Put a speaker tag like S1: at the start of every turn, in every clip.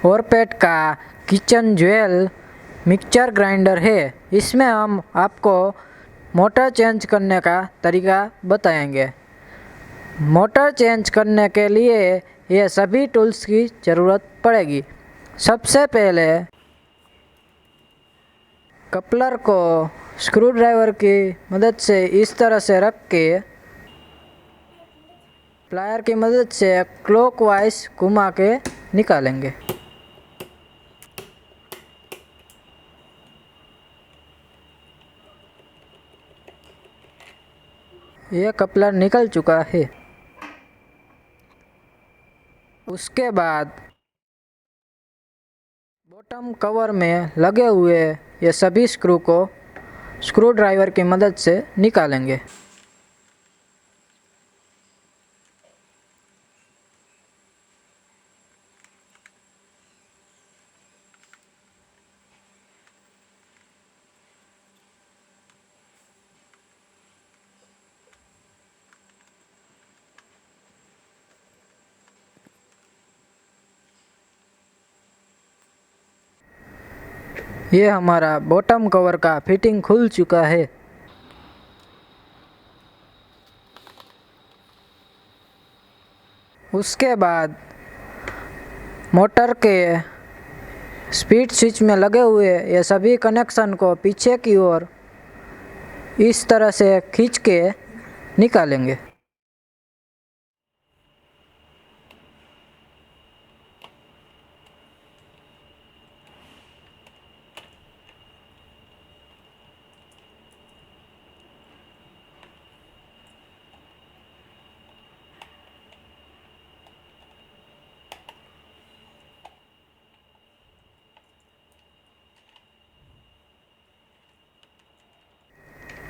S1: ओरपेट का kitchen jewel mixture grinder है। इसमें हम आपको मोटर चेंज करने का तरीका बताएंगे। मोटर चेंज करने के लिए ये सभी टूल्स की ज़रूरत पड़ेगी। सबसे पहले कपलर को स्क्रू ड्राइवर की मदद से इस तरह से रख के प्लायर की मदद से क्लॉकवाइज घुमा के निकालेंगे। यह कपलर निकल चुका है। उसके बाद बॉटम कवर में लगे हुए ये सभी स्क्रू को स्क्रू ड्राइवर की मदद से निकालेंगे। ये हमारा बॉटम कवर का फिटिंग खुल चुका है। उसके बाद मोटर के स्पीड स्विच में लगे हुए ये सभी कनेक्शन को पीछे की ओर इस तरह से खींच के निकालेंगे।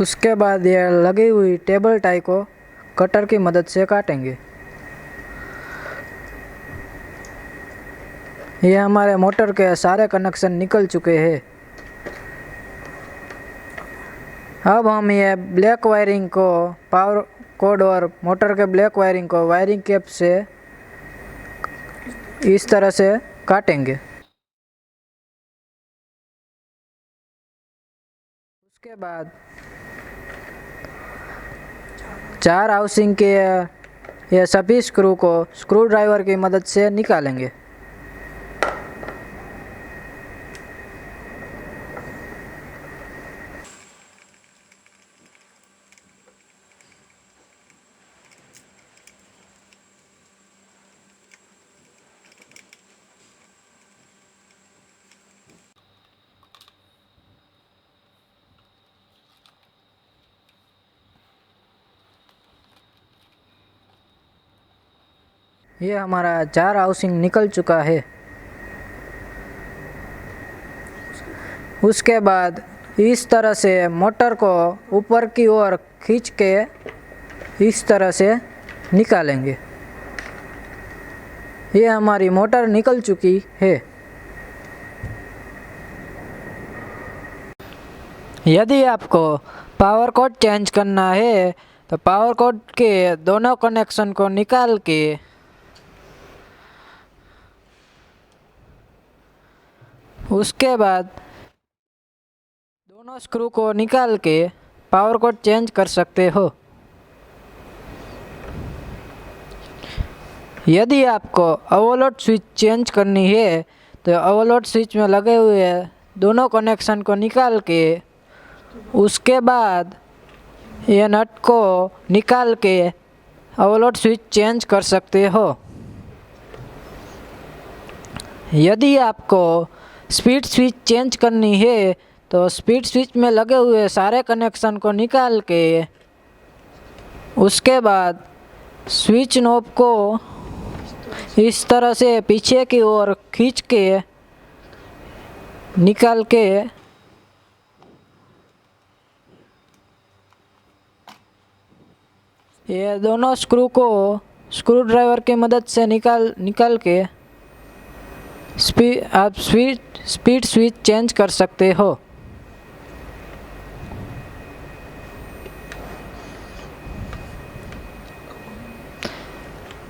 S1: उसके बाद ये लगी हुई टेबल टाई को कटर की मदद से काटेंगे। ये हमारे मोटर के सारे कनेक्शन निकल चुके हैं। अब हम ये ब्लैक वायरिंग को पावर कोड और मोटर के ब्लैक वायरिंग को वायरिंग कैप से इस तरह से काटेंगे। उसके बाद 4 हाउसिंग के ये सभी स्क्रू को स्क्रू ड्राइवर की मदद से निकालेंगे। ये हमारा 4 हाउसिंग निकल चुका है। उसके बाद इस तरह से मोटर को ऊपर की ओर खींच के इस तरह से निकालेंगे। ये हमारी मोटर निकल चुकी है। यदि आपको पावर कोड चेंज करना है तो पावर कोड के दोनों कनेक्शन को निकाल के उसके बाद दोनों स्क्रू को निकाल के पावर कोड चेंज कर सकते हो। यदि आपको ओवरलोड स्विच चेंज करनी है तो ओवरलोड स्विच में लगे हुए दोनों कनेक्शन को निकाल के उसके बाद ये नट को निकाल के ओवरलोड स्विच चेंज कर सकते हो। यदि आपको स्पीड स्विच चेंज करनी है तो स्पीड स्विच में लगे हुए सारे कनेक्शन को निकाल के उसके बाद स्विच नॉब को इस तरह से पीछे की ओर खींच के निकाल के ये दोनों स्क्रू को स्क्रू ड्राइवर की मदद से निकाल के आप स्पीड स्विच चेंज कर सकते हो।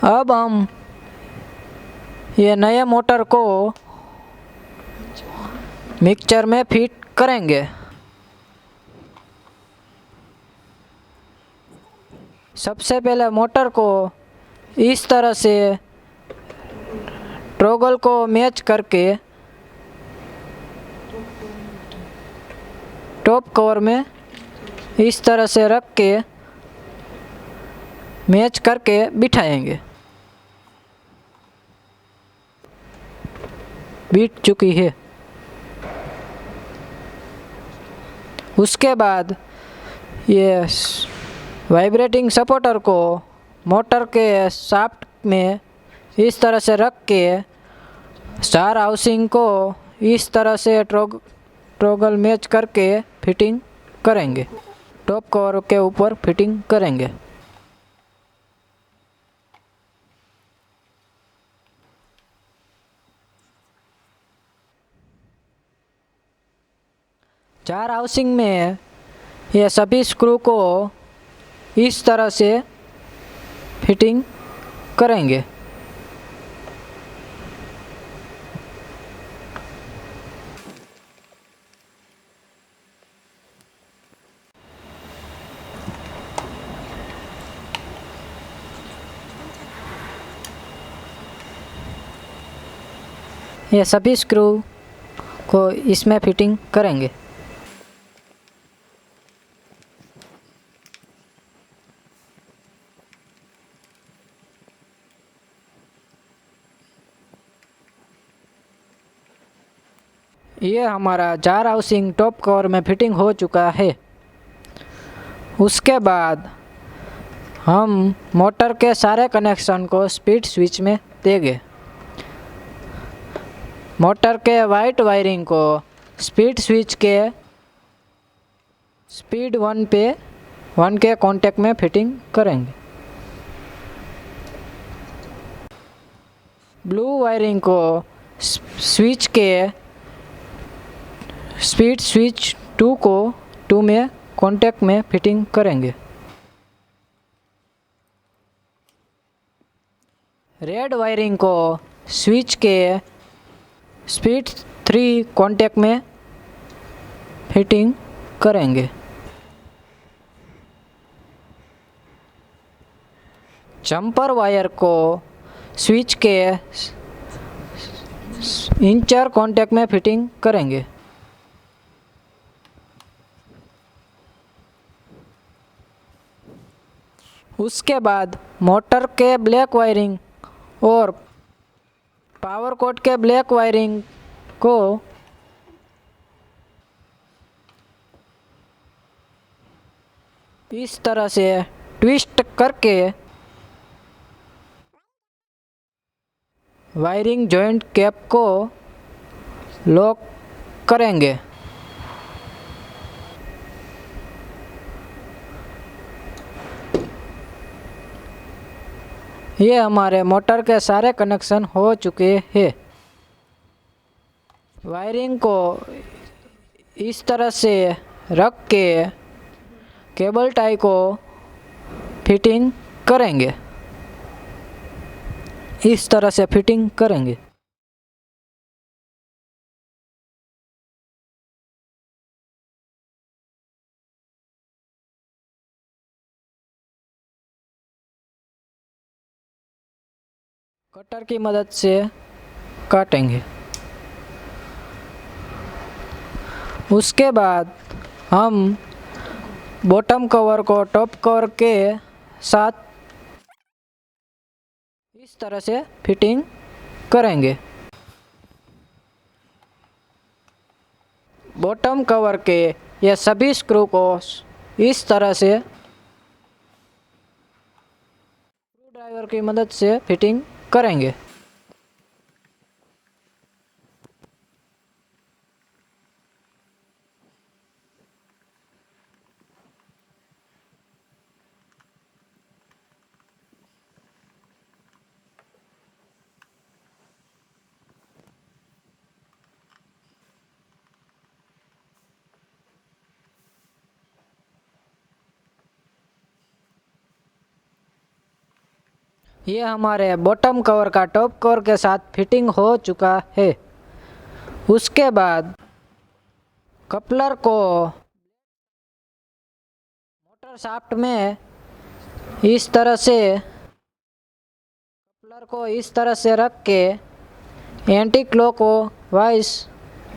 S1: अब हम ये नए मोटर को मिक्सचर में फिट करेंगे। सबसे पहले मोटर को इस तरह से टॉगल को मैच करके टॉप कवर में इस तरह से रख के मैच करके बिठाएंगे। बिठ चुकी है। उसके बाद ये वाइब्रेटिंग सपोर्टर को मोटर के शाफ्ट में इस तरह से रख के स्टार हाउसिंग को इस तरह से टॉगल मैच करके फिटिंग करेंगे। टॉप कवर के ऊपर फिटिंग करेंगे। स्टार हाउसिंग में ये सभी स्क्रू को इस तरह से फिटिंग करेंगे। ये सभी स्क्रू को इसमें फिटिंग करेंगे। ये हमारा जार हाउसिंग टॉप कवर में फिटिंग हो चुका है। उसके बाद हम मोटर के सारे कनेक्शन को स्पीड स्विच में देंगे। मोटर के वाइट वायरिंग को स्पीड स्विच के स्पीड 1 के कॉन्टैक्ट में फिटिंग करेंगे। ब्लू वायरिंग को स्विच के स्पीड स्विच 2 को 2 में कॉन्टैक्ट में फिटिंग करेंगे। रेड वायरिंग को स्विच के स्पीड 3 कॉन्टैक्ट में फिटिंग करेंगे। जंपर वायर को स्विच के इंचर कॉन्टैक्ट में फिटिंग करेंगे। उसके बाद मोटर के ब्लैक वायरिंग और पावर कोड के ब्लैक वायरिंग को इस तरह से ट्विस्ट करके वायरिंग जॉइंट कैप को लॉक करेंगे। ये हमारे मोटर के सारे कनेक्शन हो चुके हैं। वायरिंग को इस तरह से रख के केबल टाई को फिटिंग करेंगे। इस तरह से फिटिंग करेंगे। कटर की मदद से काटेंगे। उसके बाद हम बॉटम कवर को टॉप कवर के साथ इस तरह से फिटिंग करेंगे। बॉटम कवर के ये सभी स्क्रू को इस तरह से स्क्रू ड्राइवर की मदद से फिटिंग करेंगे। ये हमारे बॉटम कवर का टॉप कवर के साथ फिटिंग हो चुका है। उसके बाद कपलर को मोटर शाफ्ट में इस तरह से रख के एंटी क्लॉकवाइज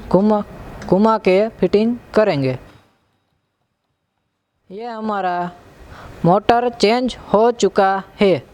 S1: घुमा के फिटिंग करेंगे। ये हमारा मोटर चेंज हो चुका है।